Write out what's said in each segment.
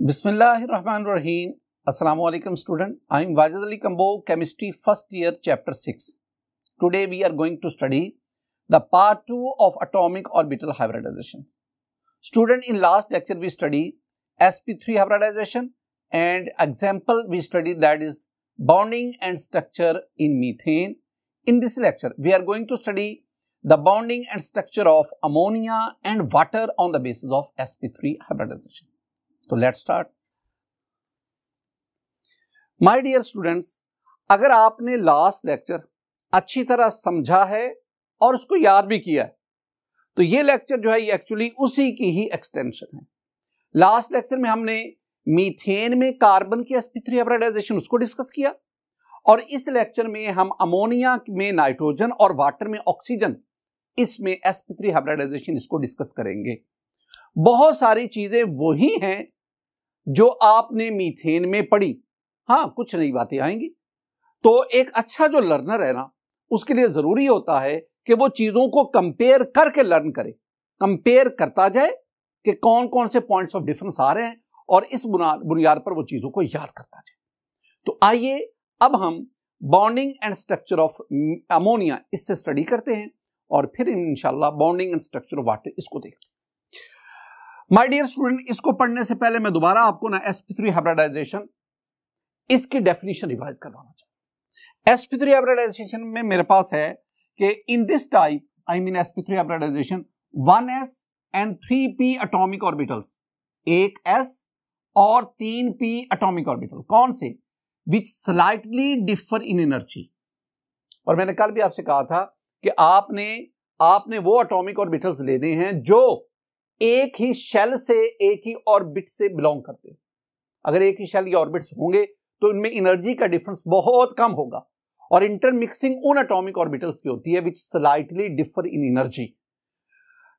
Bismillahirrahmanirrahim. Assalamu alaikum student. I am Wajid Ali Kambo, chemistry first year chapter 6. Today we are going to study the part 2 of atomic orbital hybridization. Student, in last lecture we studied sp3 hybridization and example we studied, that is bonding and structure in methane. In this lecture we are going to study the bonding and structure of ammonia and water on the basis of sp3 hybridization. तो let's start. My dear students, अगर आपने last lecture अच्छी तरह समझा है और उसको याद भी किया है तो ये लेक्चर जो है ये एक्चुअली उसी की ही एक्सटेंशन है। लास्ट लेक्चर में हमने मीथेन में कार्बन की sp3 हाइब्रिडाइजेशन उसको डिस्कस किया और इस लेक्चर में हम अमोनिया में नाइट्रोजन और वाटर में ऑक्सीजन, इसमें sp3 हाइब्रिडाइजेशन इसको डिस्कस करेंगे। बहुत सारी चीजें वही हैं जो आपने मीथेन में पढ़ी, हाँ कुछ नई बातें आएंगी। तो एक अच्छा जो लर्नर है ना, उसके लिए जरूरी होता है कि वो चीजों को कंपेयर करके लर्न करे, कंपेयर करता जाए कि कौन कौन से पॉइंट्स ऑफ डिफरेंस आ रहे हैं और इस बुनियाद पर वो चीजों को याद करता जाए। तो आइए अब हम bonding and structure of ammonia इससे स्टडी करते हैं और फिर इंशाल्लाह bonding and structure of water इसको देखते हैं। माय डियर स्टूडेंट, इसको पढ़ने से पहले मैं दोबारा आपको ना sp3 हाइब्रिडाइजेशन इसकी डेफिनेशन रिवाइज करवाना चाहूँ। sp3 हाइब्रिडाइजेशन में मेरे पास है कि in this type I mean sp3 hybridization 1s and 3p atomic orbitals, एक s और 3p एटॉमिक ऑर्बिटल, कौन से? Which slightly differ in energy. और मैंने कल भी आपसे कहा था कि आपने वो एटॉमिक ऑर्बिटल्स लेने हैं जो एक ही शेल से, एक ही ऑर्बिट से बिलोंग करते हैं। अगर एक ही शेल या ऑर्बिट्स होंगे तो इनमें एनर्जी का डिफरेंस बहुत कम होगा और इंटरमिक्सिंग उन एटॉमिक ऑर्बिटल्स की होती है which slightly differ in energy.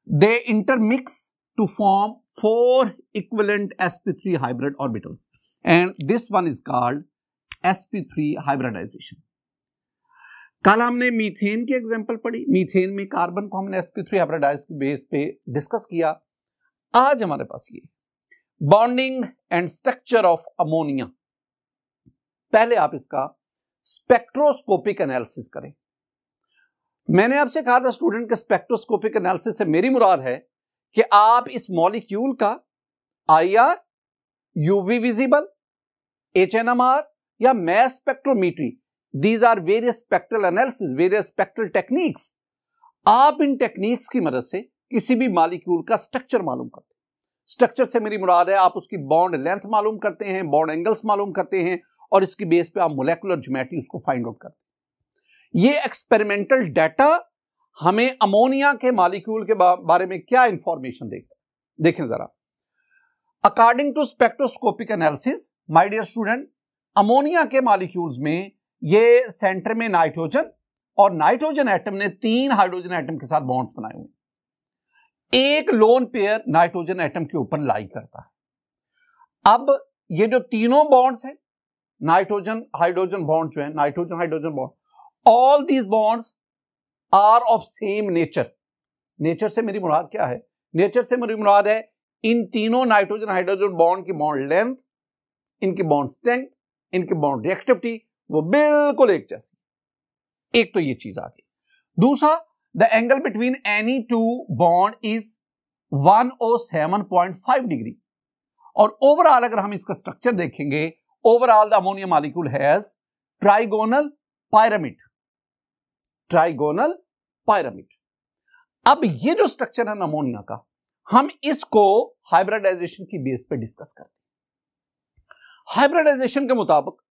They intermix to form 4 equivalent sp3 hybrid orbitals and this one is called sp3 hybridisation. कल हमने मीथेन की एग्जांपल पढ़ी, मीथेन में कार्बन को हमने sp3 हाइब्रिडाइज के बेस पे डिस्कस किया। आज हमारे पास ये bonding and structure of ammonia. पहले आप इसका स्पेक्ट्रोस्कोपिक एनालिसिस करें। मैंने आपसे कहा था स्टूडेंट के स्पेक्ट्रोस्कोपिक एनालिसिस से मेरी मुराद है कि आप इस मॉलिक्यूल का IR, UV विजिबल, HNMR या mass spectrometry, these are various spectral analysis, various spectral techniques. आप इन टेक्निक्स की मदद से किसी भी मॉलिक्यूल का स्ट्रक्चर मालूम करते हैं। स्ट्रक्चर से मेरी मुराद है आप उसकी बॉन्ड लेंथ मालूम करते हैं, बॉन्ड एंगल्स मालूम करते हैं और इसकी बेस पे आप मोलेकुलर ज्योमेट्री उसको फाइंड आउट करते हैं। ये एक्सपेरिमेंटल डाटा हमें अमोनिया के मॉलिक्यूल के बारे में क्या इंफॉर्मेशन देता है, देखें जरा। According to spectroscopic analysis, my dear student, ammonia के मॉलिक्यूल्स में ये सेंटर में नाइट्रोजन और नाइट्रोजन एटम ने 3 हाइड्रोजन एटम के साथ बॉन्ड्स बनाए हुए, एक लोन पेयर नाइट्रोजन एटम के ऊपर लाई करता है। अब ये जो तीनों बॉन्ड्स हैं, नाइट्रोजन हाइड्रोजन बॉन्ड जो है, nitrogen hydrogen bond, all these bonds are of same nature. Nature से मेरी मुराद क्या है? नेचर से मेरी मुराद है इन तीनों नाइट्रोजन हाइड्रोजन बॉन्ड की बॉन्ड लेंथ, इनकी बॉन्ड स्ट्रेंथ, इनकी बॉन्ड रिएक्टिविटी वो बिल्कुल एक जैसी। एक तो ये चीज आ गई। दूसरा, the angle between any two bond is 107.5 degree. और ओवरऑल अगर हम इसका स्ट्रक्चर देखेंगे, overall the ammonia molecule has trigonal pyramid, trigonal pyramid. अब ये जो स्ट्रक्चर है अमोनिया का, हम इसको हाइब्रिडाइजेशन की बेस पे डिस्कस करते हैं। हाइब्रिडाइजेशन के मुताबिक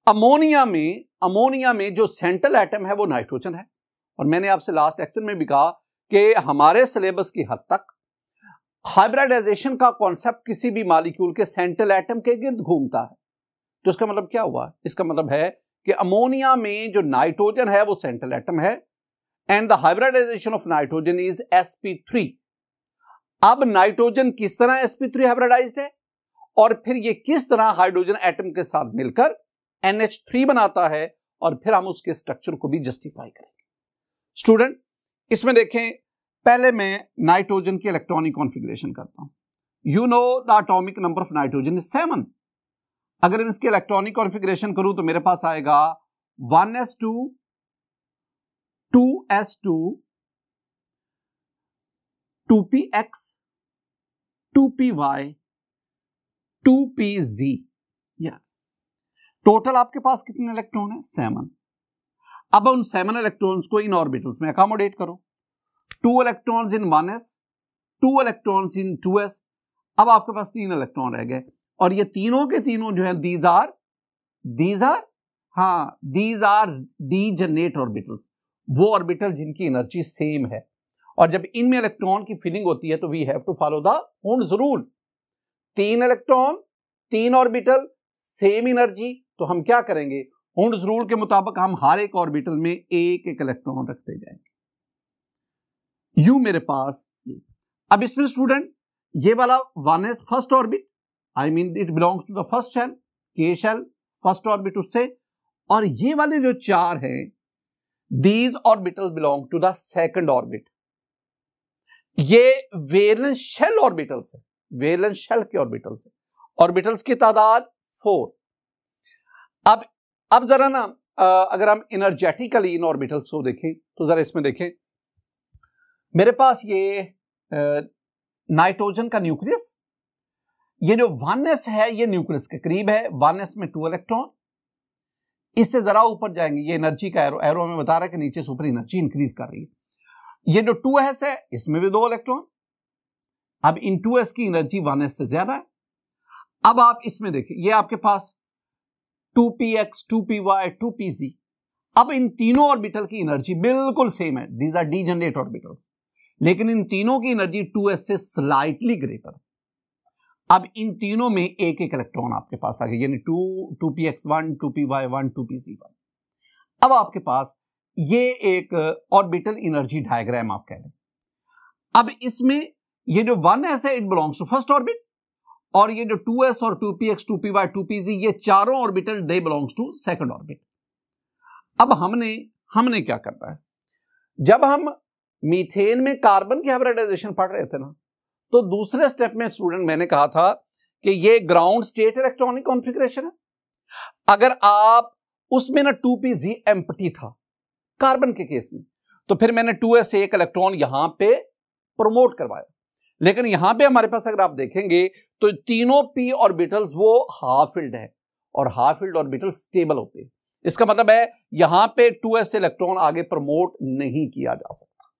अमोनिया में जो सेंट्रल एटम है वो नाइट्रोजन है। और मैंने आपसे लास्ट लेक्चर में भी कहा कि हमारे सिलेबस की हद तक हाइब्रिडाइजेशन का कॉन्सेप्ट किसी भी मॉलिक्यूल के सेंट्रल एटम के गिर्द घूमता है। तो इसका मतलब क्या हुआ? इसका मतलब है कि अमोनिया में जो नाइट्रोजन है वो सेंट्रल एटम है and the hybridization of nitrogen is sp3। अब नाइट्रोजन किस तरह sp3 हाइब्रिडाइज्ड है और फिर ये किस तरह हाइड्रोजन एटम के साथ मिलकर NH3 बनाता है और फिर हम उसके स्ट्रक्चर को भी जस्टिफाई करेंगे। स्टूडेंट, इसमें देखें, पहले मैं नाइट्रोजन की इलेक्ट्रॉनिक कॉन्फ़िगरेशन करता हूं। You know the atomic number of nitrogen is 7। अगर इसके इलेक्ट्रॉनिक कॉन्फ़िगरेशन करूं तो मेरे पास आएगा 1s2 2s2 2px 2py 2pz। या टोटल आपके पास कितने इलेक्ट्रॉन है? 7। अब उन 7 इलेक्ट्रॉन्स को इन ऑर्बिटल्स में अकोमोडेट करो। 2 electrons in 1s, 2 electrons in 2s। अब आपके पास 3 इलेक्ट्रॉन रह गए और ये तीनों के तीनों जो है दीज आर डीजनरेट ऑर्बिटल्स, वो ऑर्बिटल जिनकी एनर्जी सेम है। और जब इनमें इलेक्ट्रॉन की फिलिंग होती है तो we have to follow the Hund's rule. 3 electron 3 orbital same energy, तो हम क्या करेंगे? हुंड्स रूल के मुताबिक हम हर एक ऑर्बिटल में एक एक इलेक्ट्रॉन रखते जाएंगे। यू मेरे पास अब इसमें स्टूडेंट ये वाला 1s first orbit, I mean it belongs to the first shell, K shell first orbit उससे, और ये वाले जो 4 हैं these orbitals belong to the second orbit. ये वैलेंस शेल ऑर्बिटल्स है, वैलेंस शेल के ऑर्बिटल्स है। ऑर्बिटल्स की तादाद 4। अब जरा ना अगर हम एनर्जेटिकली इन ऑर्बिटल्स को देखें तो जरा इसमें देखें, मेरे पास ये नाइट्रोजन का न्यूक्लियस, ये जो 1s है ये न्यूक्लियस के करीब है। 1s में 2 इलेक्ट्रॉन, इससे जरा ऊपर जाएंगे, ये एनर्जी का एरो हमें बता रहा है कि नीचे से ऊपर एनर्जी इंक्रीज कर रही है। ये जो 2s है इसमें भी 2 इलेक्ट्रॉन। अब इन 2s की एनर्जी 1s से ज्यादा है। अब आप इसमें देखिए, ये आपके पास 2px 2py 2pz। अब इन तीनों ऑर्बिटल की एनर्जी बिल्कुल सेम है, दीज आर डीजनरेट ऑर्बिटल्स, लेकिन इन तीनों की एनर्जी 2s से स्लाइटली ग्रेटर। अब इन तीनों में एक एक इलेक्ट्रॉन आपके पास आ गया, यानी 2px1 2py1 2pz1। अब आपके पास ये एक ऑर्बिटल एनर्जी डायग्राम आप कह लें। अब इसमें ये जो 1s है it belongs to first orbit, और ये जो 2s और 2px 2py 2pz ये चारों orbital they belongs to second orbit. अब हमने क्या करना है? जब हम मीथेन में कार्बन की हाइब्रिडाइजेशन पढ़ रहे थे ना, तो दूसरे स्टेप में स्टूडेंट मैंने कहा था कि ये ग्राउंड स्टेट इलेक्ट्रॉनिक कॉन्फ़िगरेशन है। अगर आप उसमें ना 2pz एम्प्टी था कार्बन के केस में, तो फिर मैंने 2s से एक इलेक्ट्रॉन यहां पे प्रमोट करवाया। लेकिन यहां पे हमारे पास अगर आप देखेंगे तो तीनों p ऑर्बिटल्स वो हाफ फिल्ड है, और हाफ फिल्ड ऑर्बिटल स्टेबल होते हैं। इसका मतलब है यहां पे 2s से इलेक्ट्रॉन आगे प्रमोट नहीं किया जा सकता।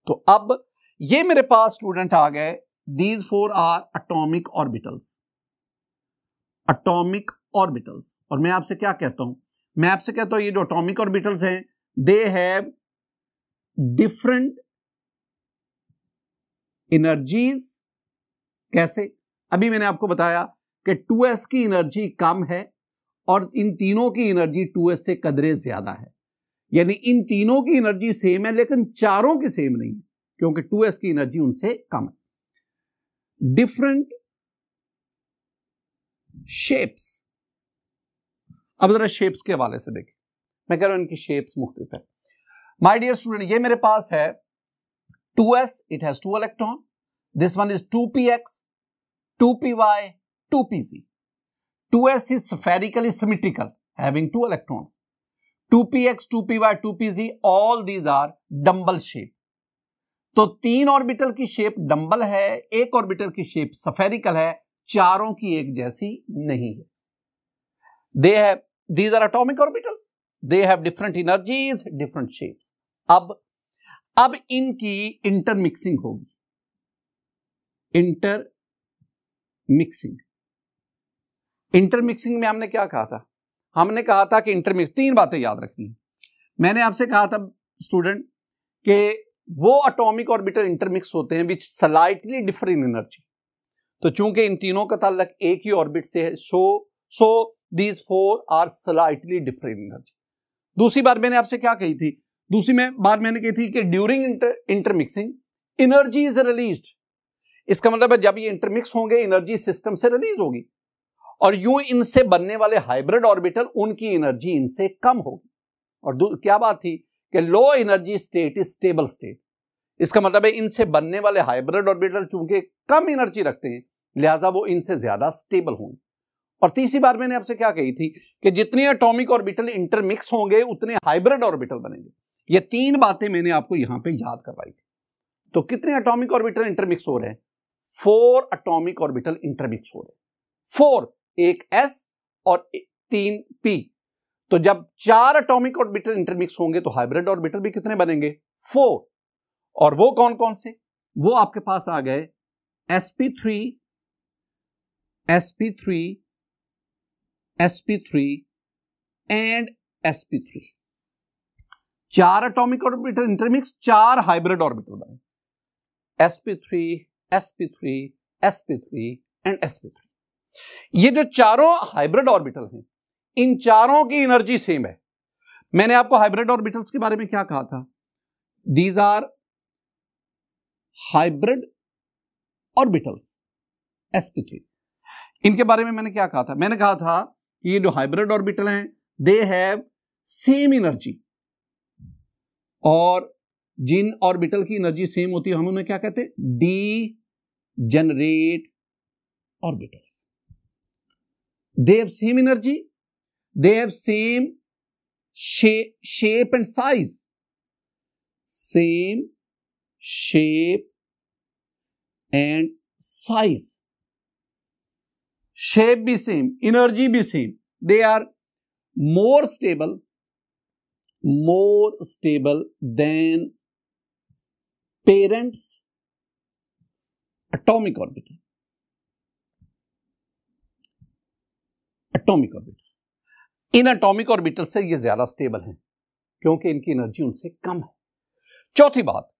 तो अब ये मेरे पास स्टूडेंट आ गए, these 4 are atomic orbitals, atomic orbitals. और मैं आपसे क्या कहता हूं? मैं आपसे कहता हूं ये जो एटॉमिक ऑर्बिटल्स हैं दे हैव डिफरेंट एनर्जीज। कैसे? अभी मैंने आपको बताया कि 2s की एनर्जी कम है और इन तीनों की एनर्जी 2s से कदरे ज्यादा है, यानी इन तीनों की एनर्जी सेम है लेकिन चारों की सेम नहीं है, क्योंकि 2s की एनर्जी उनसे कम है। Different shapes. अब जरा शेप्स के हवाले से देखें, मैं कह रहा हूं इनकी शेप्स मुख्तलिफ है। माय डियर स्टूडेंट, ये मेरे पास है 2s, it has 2 electron. This one is 2px 2py 2pz। 2s is spherically symmetrical having 2 electrons. 2px 2py 2pz all these are dumbbell shape. तो 3 ऑर्बिटल की शेप डंबल है, एक ऑर्बिटल की shape spherical है, चारों की एक जैसी नहीं है। These are atomic orbitals. They have different energies, different shapes. अब इनकी इंटरमिक्सिंग होगी। इंटरमिक्सिंग में हमने क्या कहा था? हमने कहा था कि इंटरमिक्स 3 बातें याद रखनी है। मैंने आपसे कहा था स्टूडेंट कि वो एटॉमिक ऑर्बिटल इंटरमिक्स होते हैं विच स्लाइटली डिफर इन एनर्जी। तो चूंकि इन तीनों का ताल्लुक एक ही ऑर्बिट से है, so these 4 are slightly differ in energy. दूसरी बात मैंने आपसे क्या कही थी? बात मैंने कही थी कि during intermixing energy is released. इसका मतलब है जब ये इंटरमिक्स होंगे एनर्जी सिस्टम से रिलीज होगी, और यूं इनसे बनने वाले हाइब्रिड ऑर्बिटल उनकी एनर्जी इनसे कम होगी। और क्या बात थी कि low energy state is stable state. इसका मतलब है इनसे बनने वाले हाइब्रिड ऑर्बिटल चूंकि कम एनर्जी रखते हैं, लिहाजा वो इनसे ज्यादा स्टेबल होंगे। और तीसरी बात मैंने आपसे क्या कही थी कि जितने एटॉमिक ऑर्बिटल इंटरमिक्स होंगे उतने हाइब्रिड ऑर्बिटल बनेंगे। ये तीन बातें मैंने आपको यहां पे याद करवाई थी। तो कितने एटॉमिक ऑर्बिटल इंटरमिक्स हो रहे हैं? 4 एटॉमिक ऑर्बिटल इंटरमिक्स हो रहे हैं। 4, एक s और 3 p। तो जब 4 एटॉमिक ऑर्बिटल इंटरमिक्स होंगे तो हाइब्रिड ऑर्बिटल भी कितने बनेंगे? 4। और वो कौन कौन से? वो आपके पास आ गए sp3, sp3, sp3 and sp3। 4 atomic orbital intermix, 4 hybrid orbital बने, sp3, sp3, sp3 and sp3। ये जो चारों हाइब्रिड ऑर्बिटल हैं, इन चारों की एनर्जी सेम है। मैंने आपको हाइब्रिड ऑर्बिटल्स के बारे में क्या कहा था? These are hybrid orbitals, sp3। इनके बारे में मैंने क्या कहा था? मैंने कहा था कि ये जो हाइब्रिड ऑर्बिटल हैं, दे हैव सेम एनर्जी, और जिन ऑर्बिटल की एनर्जी सेम होती है हम उन्हें क्या कहते हैं? D generate orbitals. They have same energy, they have same shape and size, same shape and size, shape भी same, energy भी same, they are more stable than parents atomic orbital, in atomic orbital से ये ज्यादा stable हैं क्योंकि इनकी energy उनसे कम है। चौथी बात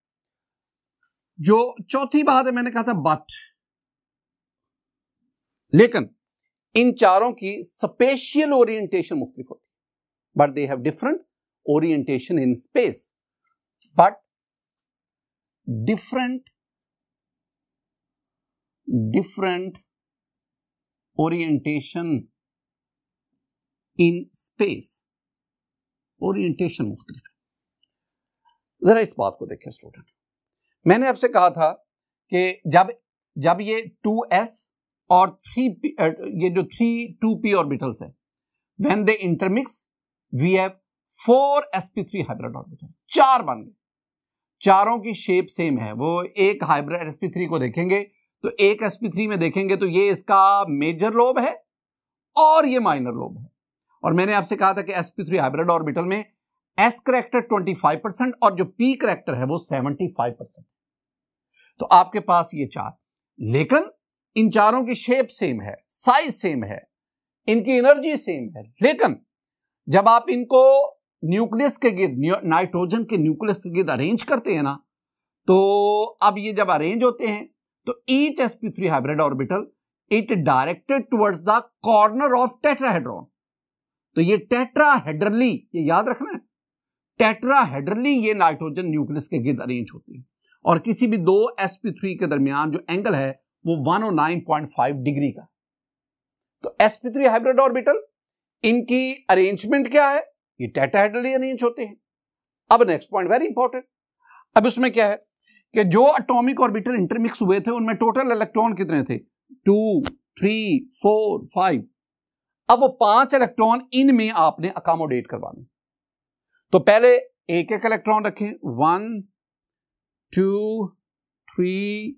है, मैंने कहा था बट, लेकिन इन चारों की स्पेशियल ओरिएंटेशन मुख्तलिफ होती है, but they have different orientation in space, but different orientation in space, orientation मुख्तलिफ है। जरा इस बात को देखें स्टूडेंट, मैंने आपसे कहा था कि जब ये 2s और 3p, ये जो 2p ऑर्बिटल्स है, when they intermix we have 4 sp3 hybrid orbital, 4 बन गए। चारों की शेप सेम है। वो एक हाइब्रिड sp3 को देखेंगे तो एक sp3 में देखेंगे तो ये इसका मेजर लोब है और ये माइनर लोब है। और मैंने आपसे कहा था कि sp3 हाइब्रिड ऑर्बिटल में s करैक्टर 25% और जो p करैक्टर है वो 75%। तो आपके पास ये 4, लेकिन इन चारों की शेप सेम है, साइज सेम है, इनकी एनर्जी सेम है, लेकिन जब आप इनको न्यूक्लियस के गिर्द, नाइट्रोजन के न्यूक्लियस के गिर्द अरेंज करते हैं ना, तो अब ये जब अरेंज होते हैं तो each sp3 hybrid orbital it directed towards the corner of tetrahedron. तो ये टेट्राहेड्रली, ये याद रखना है, टेट्राहेड्रली ये नाइट्रोजन न्यूक्लियस के गिर्द अरेंज होती है, और किसी भी दो sp3 के दरमियान जो एंगल है वो 109.5 डिग्री का। तो sp3 हाइब्रिड ऑर्बिटल, इनकी अरेंजमेंट क्या है? ये टेट्राहेड्रली अरेंज होते हैं। अब नेक्स्ट पॉइंट वेरी इंपॉर्टेंट, अब उसमें क्या है कि जो एटॉमिक ऑर्बिटल इंटरमिक्स हुए थे उनमें टोटल इलेक्ट्रॉन कितने थे? 2, 3, 4, 5। अब वो 5 इलेक्ट्रॉन इनमें आपने अकोमोडेट करवाने। तो पहले एक एक इलेक्ट्रॉन रखें, 1, 2, 3,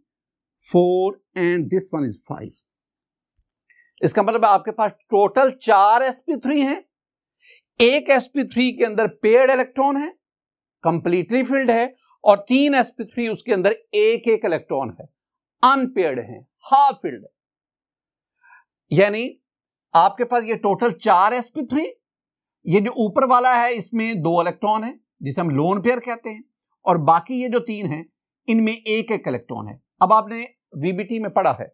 4 एंड दिस वन इज 5। इसका मतलब आपके पास टोटल 4 sp3 हैं। एक sp3 के अंदर पेयर्ड इलेक्ट्रॉन है, कंप्लीटली फिल्ड है, और 3 sp3 उसके अंदर एक एक इलेक्ट्रॉन है, अनपेयर्ड है, हाफ फिल्ड है। यानी आपके पास ये टोटल 4 sp3, ये जो ऊपर वाला है इसमें 2 इलेक्ट्रॉन है जिसे हम लोन पेयर कहते हैं, और बाकी ये जो 3 हैं इनमें एक एक इलेक्ट्रॉन है। अब आपने वीबीटी में पढ़ा है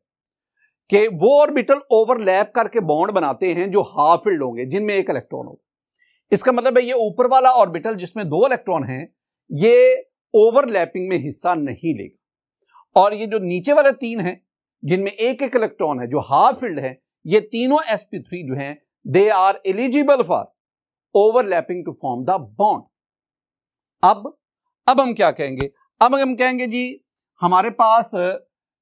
कि वो ऑर्बिटल ओवरलैप करके बॉन्ड बनाते हैं जो हाफ फिल्ड होंगे, जिनमें एक इलेक्ट्रॉन होगा। इसका मतलब है ये ऊपर वाला ऑर्बिटल जिसमें 2 इलेक्ट्रॉन हैं ये ओवरलैपिंग में हिस्सा नहीं लेगा, और ये जो नीचे वाले 3 हैं जिनमें एक एक इलेक्ट्रॉन है जो हाफ फिल्ड है, ये तीनों sp3 जो हैं they are eligible for overlapping to form the bond. अब हम क्या कहेंगे? अब हम कहेंगे जी हमारे पास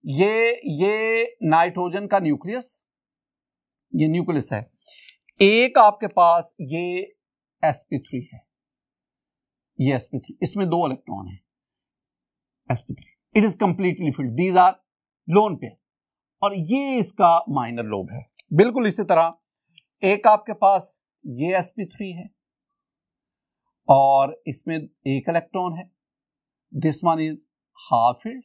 ये नाइट्रोजन का न्यूक्लियस, ये न्यूक्लियस है, एक आपके पास ये sp3 है, ये sp3, इसमें 2 इलेक्ट्रॉन है sp3, it is completely filled, these are lone pair, और ये इसका माइनर लोब है। बिल्कुल इसी तरह एक आपके पास ये sp3 है और इसमें 1 इलेक्ट्रॉन है, this one is half filled.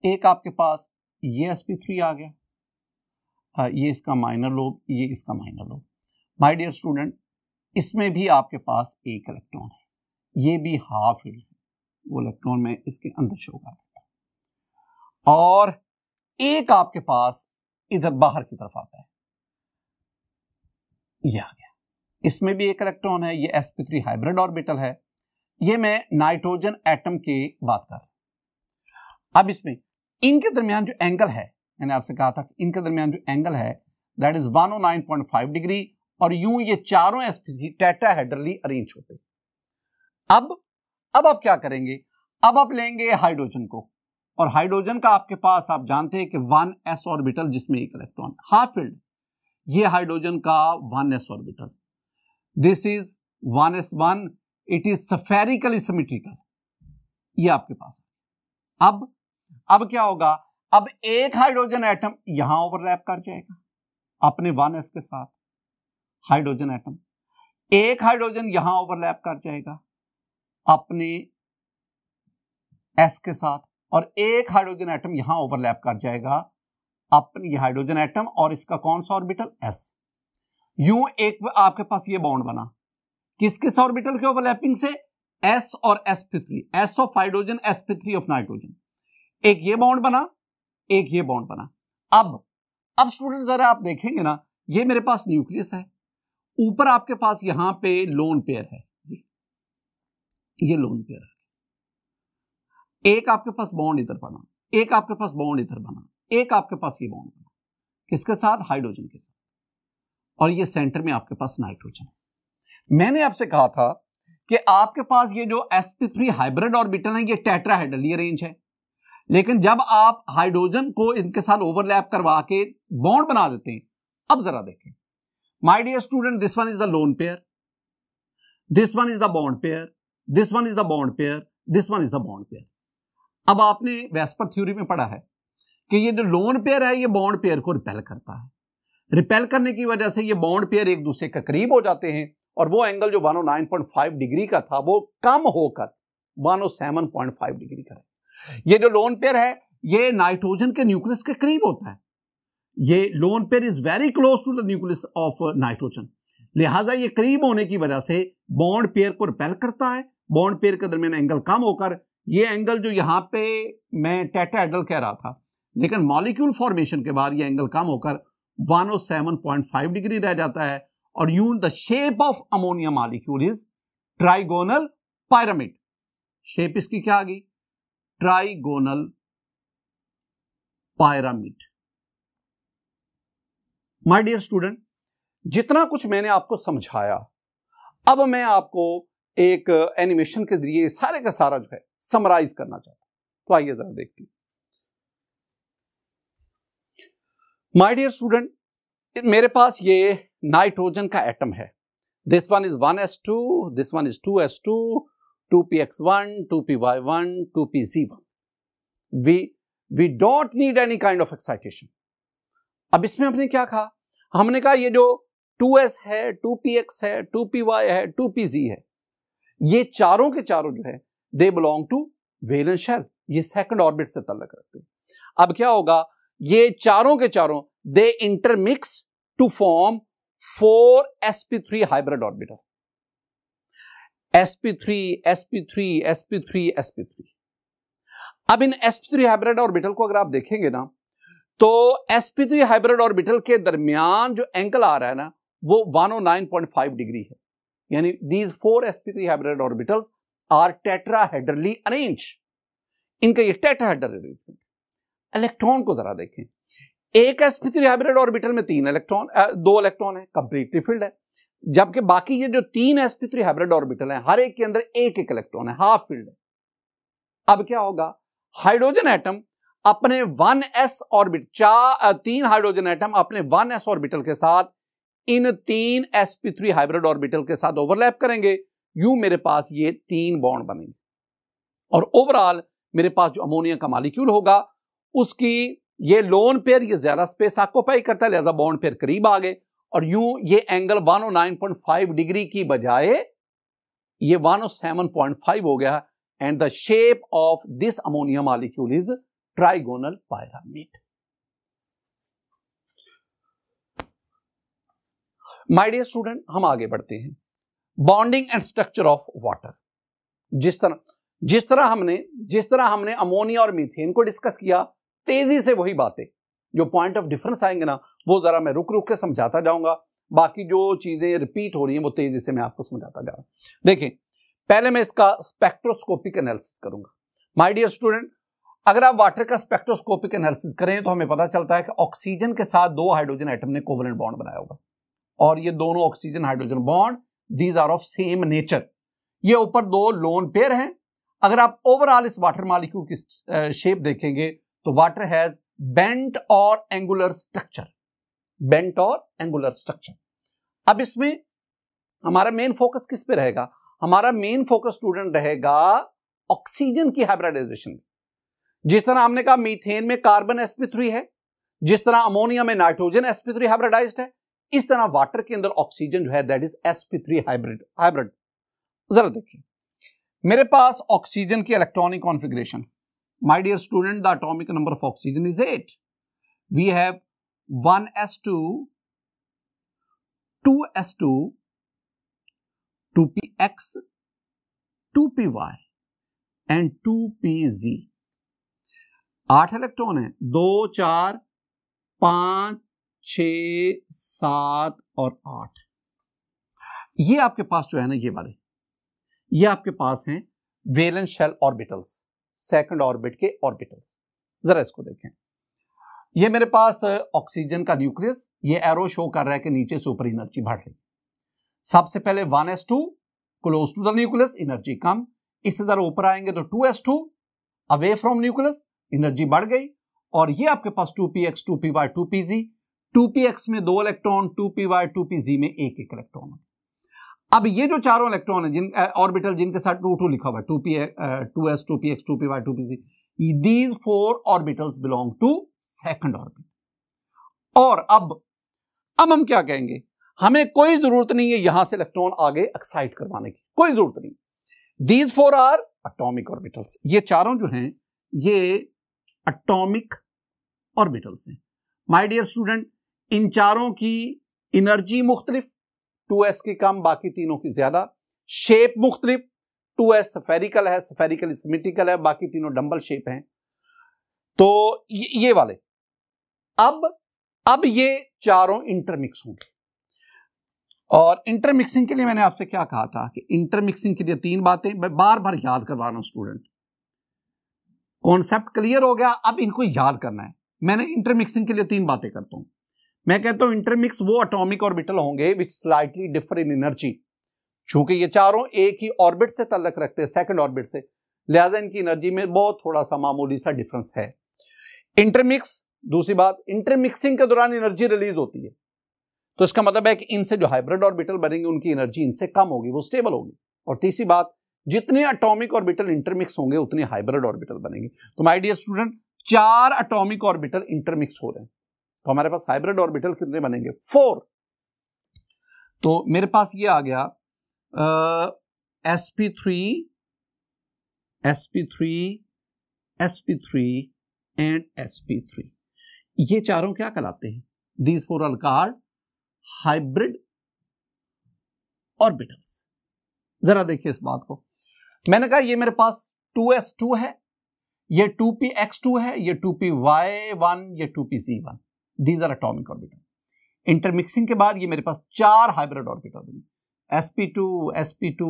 एक आपके पास ये sp3 आ गया, ये इसका माइनर लोब, ये इसका minor lobe. My dear student, इसमें भी आपके पास 1 इलेक्ट्रॉन है, ये भी हाफ फिल्ड है, वो इलेक्ट्रॉन में इसके अंदर शो कर देता है, और एक आपके पास इधर बाहर की तरफ आता है, ये आ गया, इसमें भी 1 इलेक्ट्रॉन है, ये sp3 हाइब्रिड ऑर्बिटल है। ये मैं नाइट्रोजन एटम की बात कर रहा हूं। अब इसमें इनके दरमियान जो एंगल है, मैंने आपसे कहा था कि इनके दरमियान जो एंगल है दैट इज 109.5 डिग्री, और यूं ये चारों sp3 टेट्राहेड्रली अरेंज होते। अब आप क्या करेंगे, अब आप लेंगे हाइड्रोजन को, और हाइड्रोजन का आपके पास आप जानते हैं कि 1s ऑर्बिटल जिसमें 1 इलेक्ट्रॉन, हाफ फिल्ड, ये हाइड्रोजन का 1s orbital, this is 1s1, it is spherically symmetrical, ये आपके पास है। अब क्या होगा, अब एक हाइड्रोजन एटम यहां ओवरलैप कर जाएगा अपने 1s के साथ, हाइड्रोजन एटम, एक हाइड्रोजन यहां ओवरलैप कर जाएगा अपने s के साथ, और एक हाइड्रोजन एटम यहां ओवरलैप कर जाएगा अपनी हाइड्रोजन एटम और इसका कौन सा ऑर्बिटल, s। यूं एक आपके पास ये बॉन्ड बना, किस किस ऑर्बिटल के ओवरलैपिंग से, s और sp3, s of hydrogen, sp3 of nitrogen, एक ये बॉन्ड बना, एक ये बॉन्ड बना। अब स्टूडेंट जरा आप देखेंगे ना, ये मेरे पास न्यूक्लियस है, ऊपर आपके पास यहां पे लोन पेयर है, ये लोन पेयर है, एक आपके पास बॉन्ड इधर बना, एक आपके पास बॉन्ड इधर बना, एक आपके पास ये बॉन्ड बना, किसके साथ, हाइड्रोजन के साथ, और ये सेंटर में आपके पास नाइट्रोजन है। मैंने आपसे कहा था कि आपके पास ये जो sp3 हाइब्रिड ऑर्बिटल है ये टेट्राहेड्रली अरेंज है, लेकिन जब आप हाइड्रोजन को इनके साथ ओवरलैप करवा के बॉन्ड बना देते हैं, अब जरा देखें my dear student, this one is the lone pair, this one is the bond pair, this one is the bond pair, this one is the bond pair. अब आपने वेस्पर थ्योरी में पढ़ा है कि ये जो लोन पेयर है ये बॉन्ड पेयर को रिपेल करता है, रिपेल करने की वजह से ये बॉन्ड पेयर एक दूसरे के करीब हो जाते हैं, और वो एंगल जो 109.5 डिग्री का था वो कम होकर 107.5 डिग्री का है। ये जो लोन पेयर है ये नाइट्रोजन के न्यूक्लियस के करीब होता है, ये lone pair is very close to the nucleus of nitrogen, लिहाजा ये करीब होने की वजह से बॉन्ड पेयर को रिपेल करता है, बॉन्ड पेयर के दरमियान एंगल कम होकर, ये एंगल जो यहां पे मैं टेट्राहेड्रल कह रहा था, लेकिन मॉलिक्यूल फॉर्मेशन के बाद ये एंगल कम होकर 107.5 डिग्री रह जाता है, और यूं the shape of ammonia molecule is trigonal pyramid. Shape इसकी क्या आ गई, trigonal pyramid. My dear student, जितना कुछ मैंने आपको समझाया, अब मैं आपको एक एनिमेशन के जरिए सारे का सारा जो है समराइज करना चाहता हूं, तो आइए जरा देखते हैं। माय डियर स्टूडेंट, मेरे पास ये नाइट्रोजन का एटम है, this one is 1s2, this one is 2s2, 2px1, 2py1, 2pz1। We don't need any kind of excitation. अब इसमें हमने क्या कहा, हमने कहा ये जो 2s है, 2px है, 2py है, 2pz है, ये चारों के चारों जो है they belong to valence shell, ये सेकंड ऑर्बिट से ताल्लुक रखते हैं। अब क्या होगा, ये चारों के चारों they intermix to form 4 sp3 hybrid orbital, sp3 sp3 sp3 sp3। अब इन sp3 हाइब्रिड ऑर्बिटल को अगर आप देखेंगे ना, तो sp3 हाइब्रिड ऑर्बिटल के दरमियान जो एंगल आ रहा है ना वो 109.5 डिग्री है, यानी these 4 sp3 hybrid orbitals are tetrahedrally arrange, इनका ये टेट्राहेड्रल अरेंजमेंट। इलेक्ट्रॉन को जरा देखें, एक sp3 हाइब्रिड ऑर्बिटल में 2 इलेक्ट्रॉन है, कंप्लीटली फिल्ड है, जबकि बाकी ये जो 3 sp3 हाइब्रिड ऑर्बिटल है हर एक के अंदर एक एक इलेक्ट्रॉन है, हाफ फील्ड है। अब क्या होगा, हाइड्रोजन एटम अपने 1s ऑर्बिट, 3 हाइड्रोजन एटम अपने 1s ऑर्बिटल के साथ इन 3 sp3 हाइब्रिड ऑर्बिटल के साथ ओवरलैप करेंगे। यूं मेरे पास ये 3 बॉन्ड बनेंगे और ओवरऑल मेरे पास जो अमोनिया का मॉलिक्यूल होगा उसकी ये लोन पेयर ये ज्यादा स्पेस ऑक्यूपाई करता है, लिहाजा बॉन्ड पेयर करीब आ गए और यूं ये एंगल 109.5 डिग्री की बजाय ये 107.5 हो गया and the shape of this ammonia molecule is trigonal pyramid। My dear student, हम आगे बढ़ते हैं। Bonding and structure of water. जिस तरह हमने अमोनिया और मीथेन को डिस्कस किया, तेजी से वही बातें जो पॉइंट ऑफ डिफरेंस आएंगे ना वो जरा मैं रुक रुक के समझाता जाऊंगा, बाकी जो चीजें रिपीट हो रही हैं वो तेजी से मैं आपको समझाता जा रहा हूं। देखिए, पहले मैं इसका स्पेक्ट्रोस्कोपिक एनालिसिस करूंगा। माय डियर स्टूडेंट, अगर आप वाटर का स्पेक्ट्रोस्कोपिक एनालिसिस करें तो हमें पता चलता है कि ऑक्सीजन के साथ 2 हाइड्रोजन एटम ने कोवेलेंट बॉन्ड बनाया होगा और ये दोनों oxygen hydrogen bond these are of same nature. ये ऊपर 2 लोन पेयर हैं। अगर आप ओवरऑल इस वाटर मॉलिक्यूल की शेप देखेंगे तो वाटर हैज बेंट और एंगुलर स्ट्रक्चर, बेंट और एंगुलर स्ट्रक्चर। अब इसमें हमारा मेन फोकस किस पे रहेगा? हमारा मेन फोकस स्टूडेंट रहेगा ऑक्सीजन की हाइब्रिडाइजेशन। जिस तरह हमने कहा मीथेन में कार्बन sp3 है, जिस तरह अमोनिया में नाइट्रोजन sp3 हाइब्रिडाइज्ड है, इस तरह वाटर के अंदर ऑक्सीजन जो है दैट इज sp3 हाइब्रिड। जरा देखिए, मेरे पास ऑक्सीजन की electronic configuration, my dear student, the atomic number of oxygen is 8। We have 1s2, 2s2, 2px, 2py and 2pz। 8 electron है, 2, 4, 5, 6, 7 और 8। ये आपके पास जो है ना ये आपके पास हैं valence shell orbitals, second orbit के ऑर्बिटल्स। जरा इसको देखें, ये मेरे पास ऑक्सीजन का न्यूक्लियस, ये एरो शो कर रहा है कि नीचे से ऊपर एनर्जी बढ़ रही। सबसे पहले 1s2 close to the nucleus, energy कम। इससे जरा ऊपर आएंगे तो 2s2 away from nucleus, energy बढ़ गई। और ये आपके पास 2px, 2py, 2pz। 2px में 2 इलेक्ट्रॉन, 2py, 2pz में 1 इलेक्ट्रॉन। अब ये जो चारों इलेक्ट्रॉन है जिन ऑर्बिटल जिनके साथ 2 लिखा हुआ है, 2s, 2px, 2py, 2pz, these 4 orbitals belong to second orbit। और अब हम क्या कहेंगे, हमें कोई जरूरत नहीं है यहां से इलेक्ट्रॉन आगे एक्साइट करवाने की, कोई जरूरत नहीं। These 4 are atomic orbitals। ये चारों जो हैं ये एटॉमिक ऑर्बिटल्स हैं। माय डियर स्टूडेंट, इन चारों की एनर्जी मुख्तलिफ, 2s की कम, बाकी तीनों की ज्यादा। शेप मुख्तलिफ, 2s स्फेरिकल है, स्फेरिकल सिमेट्रिकल है, बाकी तीनों डंबल शेप हैं। तो ये वाले अब ये चारों इंटरमिक्स होंगे। और इंटरमिक्सिंग के लिए मैंने आपसे क्या कहा था कि इंटरमिक्सिंग के लिए 3 बातें मैं बार बार याद करवा रहा हूं स्टूडेंट। कॉन्सेप्ट क्लियर हो गया, अब इनको याद करना है। मैंने इंटरमिक्सिंग के लिए 3 बातें करता हूं। मैं कहता हूं इंटरमिक्स वो एटॉमिक ऑर्बिटल होंगे विच स्लाइटली डिफर इन एनर्जी। चूंकि ये चारों एक ही ऑर्बिट से ताल्लुक रखते हैं, सेकंड ऑर्बिट से, लिहाजा इनकी एनर्जी में बहुत थोड़ा सा मामूली सा डिफरेंस है। इंटरमिक्स, दूसरी बात, इंटरमिक्सिंग के दौरान एनर्जी रिलीज होती है, तो इसका मतलब है कि इनसे जो हाइब्रिड ऑर्बिटल बनेंगे उनकी एनर्जी इनसे कम होगी, वो स्टेबल होगी। और तीसरी बात, जितने एटॉमिक ऑर्बिटल इंटरमिक्स होंगे उतने हाइब्रिड ऑर्बिटल बनेंगे। तो my dear student, 4 atomic orbital intermix हो रहे हैं, तो हमारे पास हाइब्रिड ऑर्बिटल कितने बनेंगे? 4। तो मेरे पास ये आ गया sp3, sp3, sp3 and sp3। ये चारों क्या कहलाते हैं? These 4 are called hybrid orbitals. जरा देखिए इस बात को, मैंने कहा ये मेरे पास 2s2 है, ये 2px2 है, ये 2py1, ये 2pz1। These are atomic orbital. Intermixing के बाद ये मेरे पास 4 हाइब्रिड ऑर्बिटल बने, sp2, sp3,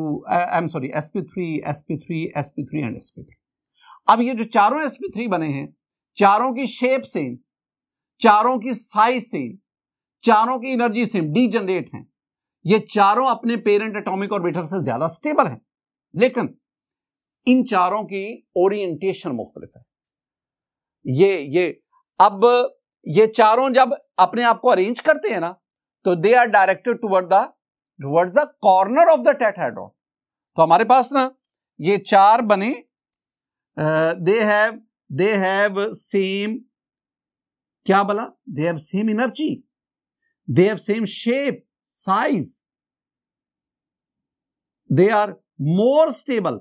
sp3, sp3 and sp3। अब ये जो चारों sp3 बने हैं, चारों की शेप सेम, चारों की साइज सेम, चारों की एनर्जी सेम, डीजनरेट हैं। ये चारों अपने पेरेंट एटॉमिक ऑर्बिटल से ज्यादा स्टेबल हैं, लेकिन इन चारों की ओरिएंटेशन मुख्तलिफ है। अब ये चारों जब अपने आप को अरेंज करते हैं ना, तो they are directed towards the corner of the tetrahedron. तो हमारे पास ना ये चार बने, दे हैव सेम, क्या बोला, they have same energy, they have same shape, size, they are more stable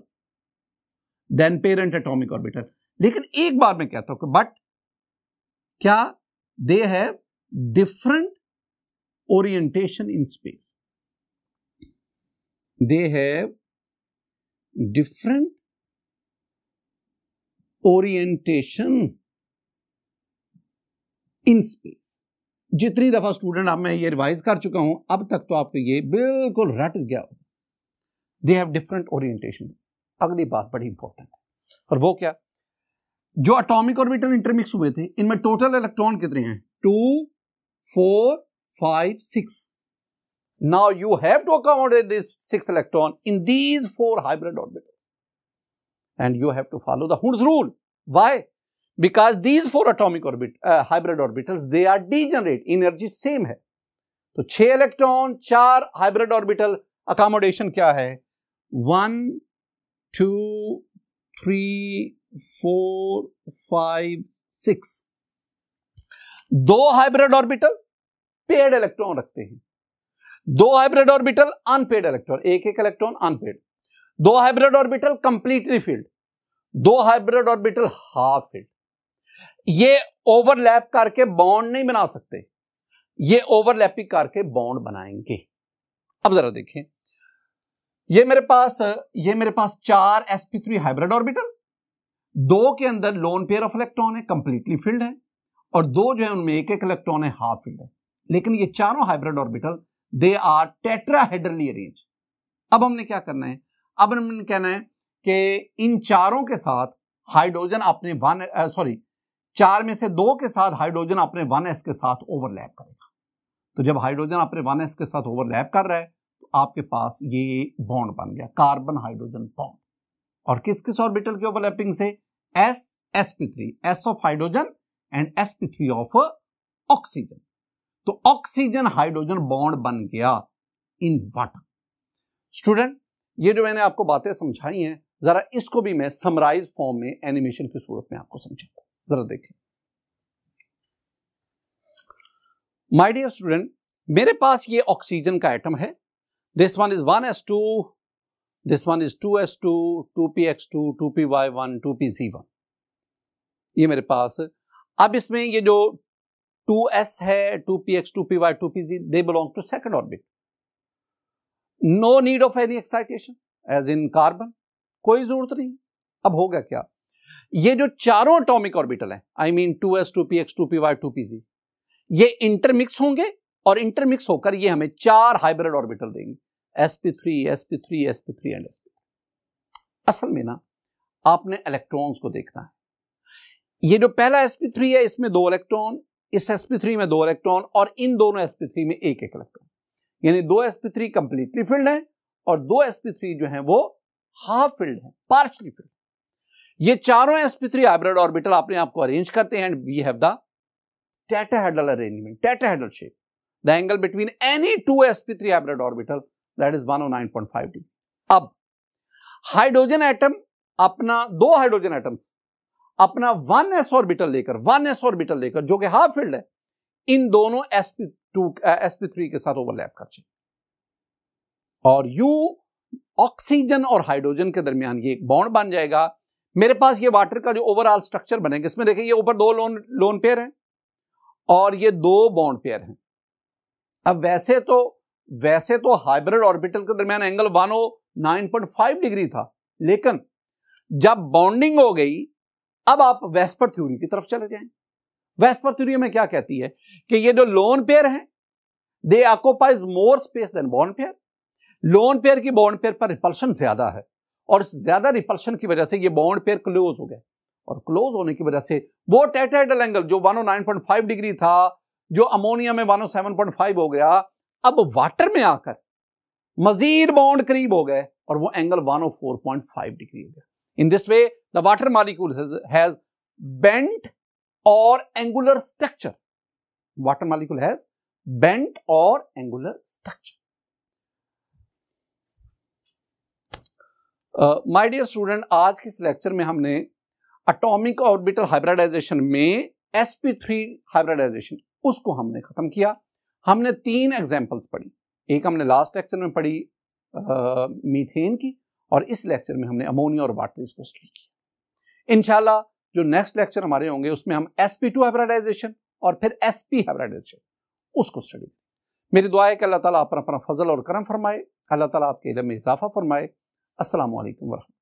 than parent atomic orbital. लेकिन एक बार मैं कहता हूं, बट क्या they have different orientation in space, they have different orientation in space. जितनी दफा स्टूडेंट अब मैं ये रिवाइज कर चुका हूं, अब तक तो आपको ये बिल्कुल रट गया हो। दे हैव डिफरेंट ओरिएंटेशन। अगली बात बड़ी इंपॉर्टेंट है, और वो क्या, जो एटॉमिक ऑर्बिटल इंटरमिक्स हुए थे, इनमें टोटल इलेक्ट्रॉन कितने हैं? 2, 4, 5, 6। Now you have to accommodate these 6 electrons in these 4 hybrid orbitals, and you have to follow the Hund's rule. Why? Because these 4 atomic hybrid orbitals, they are degenerate, energy same है। तो 6 electron, 4 hybrid orbital, accommodation क्या है? 1, 2, 3, 4, 5, 6। 2 hybrid orbital paid electron रखते हैं, 2 hybrid orbital unpaired electron, एक electron unpaired, 2 hybrid orbital completely filled, 2 hybrid orbital half filled. ये overlap करके bond नहीं बना सकते, ये ओवरलैपिंग करके बॉन्ड बनाएंगे। अब जरा देखें, ये मेरे पास 4 sp3 हाइब्रिड ऑर्बिटल, 2 के अंदर लोन पेयर ऑफ इलेक्ट्रॉन है, कंप्लीटली फील्ड है, और 2 जो है उनमें एक इलेक्ट्रॉन है, हाफ फील्ड है। लेकिन ये चारों hybrid orbital they are tetrahedrally arrange. अब हमने क्या करना है? अब हमने कहना है कि इन चारों के साथ हाइड्रोजन अपने 4 में से 2 के साथ हाइड्रोजन अपने 1s के साथ ओवरलैप करेगा। तो जब हाइड्रोजन अपने 1s के साथ ओवरलैप कर रहा है, तो आपके पास ये बॉन्ड बन गया, कार्बन हाइड्रोजन बॉन्ड। और किस किस ऑर्बिटल की ओवरलैपिंग से? sp3, s of hydrogen and sp3 of oxygen. तो ऑक्सीजन हाइड्रोजन बॉन्ड बन गया इन वाटर। स्टूडेंट, ये जो मैंने आपको बातें समझाई हैं, जरा इसको भी मैं समराइज फॉर्म में एनिमेशन की सूरत में आपको समझाता हूं। जरा देखें माय डियर स्टूडेंट, मेरे पास ये ऑक्सीजन का एटम है। This one is 1s2, this one is 2s2, 2px2, 2py1, 2pz1। ये मेरे पास, अब इसमें ये जो 2s है, 2px, 2py, 2pz, they belong to second orbit. No need of any excitation as in carbon, कोई जरूरत नहीं। अब होगा क्या? ये जो चारों एटॉमिक ऑर्बिटल हैं, I mean 2s, 2px, 2py, 2pz, ये इंटरमिक्स होंगे, और इंटरमिक्स होकर ये हमें 4 हाइब्रिड ऑर्बिटल देंगे, sp3, sp3, sp3 and sp3। असल में ना आपने इलेक्ट्रॉन्स को देखना है। ये जो पहला sp3 है, इसमें 2 इलेक्ट्रॉन, इस sp3 में 2 इलेक्ट्रॉन, और इन दोनों sp3 में एक इलेक्ट्रॉन, यानी 2 sp3 कंप्लीटली फील्ड है, और 2 sp3 जो है वो हाफ फील्ड है, पार्शली फील्ड। ये चारों sp3 हाइब्रिड ऑर्बिटल अपने आप को अरेंज करते हैं, and we have the tetrahedral arrangement, tetrahedral shape. The angle between any 2 sp3 hybrid orbital, that is 109.5 degree. अब हाइड्रोजन एटम अपना, 2 हाइड्रोजन एटम्स अपना 1s ऑर्बिटल लेकर जो कि हाफ फील्ड है, इन दोनों sp3 के साथ ओवरलैप कर जाए, और यू ऑक्सीजन और हाइड्रोजन के दरमियान ये एक बॉन्ड बन जाएगा। मेरे पास ये वाटर का जो ओवरऑल स्ट्रक्चर बनेगा, इसमें देखिए ये ऊपर 2 लोन पेयर हैं और ये 2 बॉन्ड पेयर हैं। अब वैसे तो हाइब्रिड ऑर्बिटल के दरमियान एंगल 109.5 डिग्री था, लेकिन जब बॉन्डिंग हो गई, अब आप वेस्पर थ्योरी की तरफ चले जाएं। वेस्पर थ्योरी में क्या कहती है कि ये जो लोन पेयर हैं, they occupies more space than bond pair. Lone pair की बॉन्ड पेयर पर रिपल्शन ज्यादा है, और इस ज्यादा रिपल्शन की वजह से ये बॉन्ड पेयर क्लोज हो गए, और क्लोज होने की वजह से वो टेट्राहेड्रल एंगल जो 109.5 डिग्री था, जो अमोनिया में 107.5 हो गया, अब वाटर में आकर मजीद बॉन्ड करीब हो गए, और वो एंगल 104.5 डिग्री हो गया। In this way, the water molecule has bent or angular structure. Water molecule has bent or angular structure. My dear student, आज के इस लेक्चर में हमने एटॉमिक ऑर्बिटल हाइब्रिडाइजेशन में sp3 हाइब्रिडाइजेशन उसको हमने खत्म किया। हमने 3 एग्जांपल्स पढ़ी। एक हमने लास्ट लेक्चर में पढ़ी मीथेन की, और इस लेक्चर में हमने अमोनिया और वाटर इसको स्टडी किया। इंशाल्लाह जो नेक्स्ट लेक्चर हमारे होंगे उसमें हम sp2 हाइब्रिडाइजेशन और फिर sp हाइब्रिडाइजेशन उसको स्टडी। मेरी दुआ है कि अल्लाह ताला आप पर अपना फजल और करम फरमाए, अल्लाह ताला आपके इल्म में इजाफा फरमाए। अस्सलामु अलैकुम वरहमतुल्लाह।